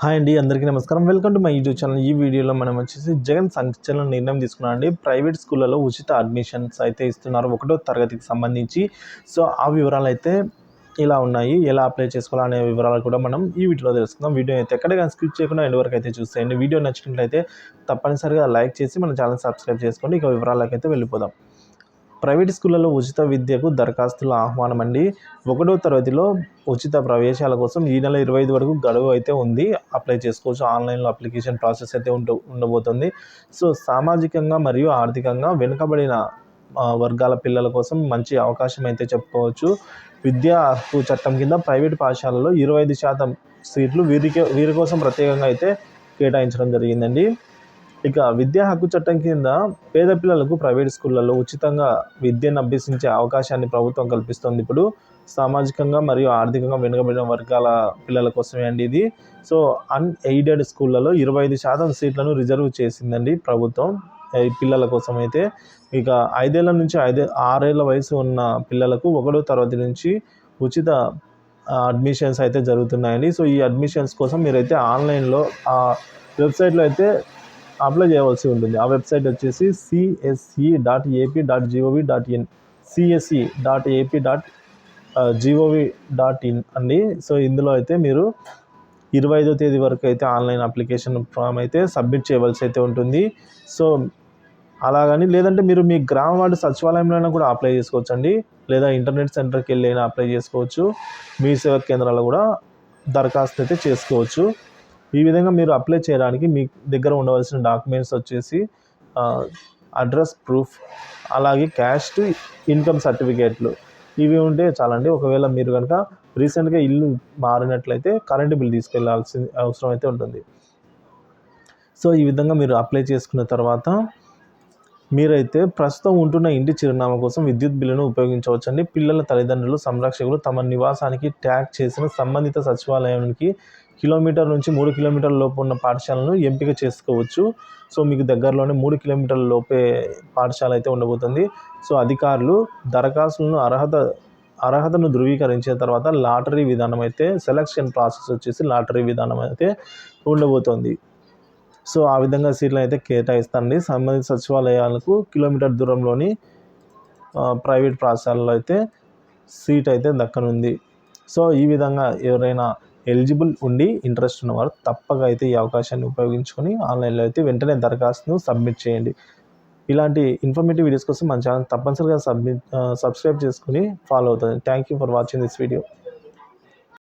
Hi అండి, అందరికీ నమస్కారం. Welcome to my YouTube channel. ఈ వీడియోలో మనం వచ్చేసి జగన్ సంచలన నిర్ణయం తీసుకున్నారండి. ప్రైవేట్ స్కూళ్ళలో ఉచిత అడ్మిషన్స్ అయితే ఇస్తున్నారు 1వ తరగతికి సంబంధించి. సో ఆ వివరాలు అయితే ఇలా ఉన్నాయి. ఎలా అప్లై చేసుకోవాలనే వివరాలు కూడా మనం ఈ వీడియోలో తెలుసుకుందాం. వీడియో అయితే ఎక్కడికైనా స్కిప్ చేయకుండా ఎండ్ వరకు అయితే చూసేయండి. వీడియో నచ్చినట్లయితే తప్పనిసరిగా లైక్ చేసి మన ఛానల్ సబ్స్క్రైబ్ చేసుకోండి. ఇక వివరాలకు అయితే వెళ్ళిపోదాం. ప్రైవేట్ స్కూళ్ళలో ఉచిత విద్యకు దరఖాస్తుల ఆహ్వానం అండి. 1వ తరగతిలో ఉచిత ప్రవేశాల కోసం ఈ నెల 25 వరకు గడువు అయితే ఉంది. అప్లై చేసుకోవచ్చు. ఆన్లైన్లో అప్లికేషన్ ప్రాసెస్ అయితే ఉండబోతుంది. సో సామాజికంగా మరియు ఆర్థికంగా వెనుకబడిన వర్గాల పిల్లల కోసం మంచి అవకాశం అయితే చెప్పుకోవచ్చు. విద్యా హక్కు చట్టం కింద ప్రైవేట్ పాఠశాలలో 25% సీట్లు వీరి కోసం ప్రత్యేకంగా అయితే కేటాయించడం జరిగిందండి. ఇక విద్యా హక్కు చట్టం కింద పేద పిల్లలకు ప్రైవేట్ స్కూళ్ళలో ఉచితంగా విద్యను అభ్యసించే అవకాశాన్ని ప్రభుత్వం కల్పిస్తుంది. ఇప్పుడు సామాజికంగా మరియు ఆర్థికంగా వెనుకబడిన వర్గాల పిల్లల కోసమే అండి ఇది. సో అన్ఎయిడెడ్ స్కూళ్ళలో 25% సీట్లను రిజర్వ్ చేసిందండి ప్రభుత్వం ఈ పిల్లల కోసం అయితే. ఇక 5 ఏళ్ల నుంచి 6 ఏళ్ల వయసు ఉన్న పిల్లలకు 1వ తరగతి నుంచి ఉచిత అడ్మిషన్స్ అయితే జరుగుతున్నాయండి. సో ఈ అడ్మిషన్స్ కోసం మీరైతే ఆన్లైన్లో వెబ్సైట్లో అయితే అప్లై చేయవలసి ఉంటుంది. ఆ వెబ్సైట్ వచ్చేసి cse.ap.gov.in cse.ap.gov.in అండి. సో ఇందులో అయితే మీరు 25వ తేదీ వరకు అయితే ఆన్లైన్ అప్లికేషన్ ఫామ్ అయితే సబ్మిట్ చేయవలసి అయితే ఉంటుంది. సో అలాగని లేదంటే మీరు మీ గ్రామ వార్డు సచివాలయంలో కూడా అప్లై చేసుకోవచ్చు అండి. లేదా ఇంటర్నెట్ సెంటర్కి వెళ్ళి అయినా అప్లై చేసుకోవచ్చు. మీ సేవా కేంద్రాలు కూడా దరఖాస్తు అయితే చేసుకోవచ్చు. ఈ విధంగా మీరు అప్లై చేయడానికి మీ దగ్గర ఉండవలసిన డాక్యుమెంట్స్ వచ్చేసి అడ్రస్ ప్రూఫ్, అలాగే క్యాస్ట్, ఇన్కమ్ సర్టిఫికేట్లు ఇవి ఉంటే చాలండి. ఒకవేళ మీరు కనుక రీసెంట్గా ఇల్లు మారినట్లయితే కరెంటు బిల్ తీసుకెళ్లాల్సిన అవసరం అయితే ఉంటుంది. సో ఈ విధంగా మీరు అప్లై చేసుకున్న తర్వాత మీరైతే ప్రస్తుతం ఉంటున్న ఇంటి చిరునామా కోసం విద్యుత్ బిల్లును ఉపయోగించవచ్చండి. పిల్లల తల్లిదండ్రులు, సంరక్షకులు తమ నివాసానికి ట్యాగ్ చేసిన సంబంధిత సచివాలయానికి కిలోమీటర్ నుంచి 3 కిలోమీటర్ల లోపు ఉన్న పాఠశాలను ఎంపిక చేసుకోవచ్చు. సో మీకు దగ్గరలోనే 3 కిలోమీటర్ల లోపే పాఠశాల అయితే ఉండబోతుంది. సో అధికారులు దరఖాస్తులను అర్హతను ధృవీకరించిన తర్వాత లాటరీ విధానం అయితే సెలక్షన్ ప్రాసెస్ వచ్చేసి లాటరీ విధానం అయితే ఉండబోతోంది. సో ఆ విధంగా సీట్లను అయితే కేటాయిస్తారండి. సంబంధిత సచివాలయాలకు కిలోమీటర్ దూరంలోని ప్రైవేట్ పాఠశాలలో అయితే సీట్ అయితే దక్కనుంది. సో ఈ విధంగా ఎవరైనా ఎలిజిబుల్ ఉండి ఇంట్రెస్ట్ ఉన్నవారు తప్పక అయితే ఈ అవకాశాన్ని ఉపయోగించుకొని ఆన్లైన్లో అయితే వెంటనే దరఖాస్తును సబ్మిట్ చేయండి. ఇలాంటి ఇన్ఫర్మేటివ్ వీడియోస్ కోసం మన ఛానల్ తప్పనిసరిగా సబ్స్క్రైబ్ చేసుకుని ఫాలో అవుతుంది. Thank you for watching this video.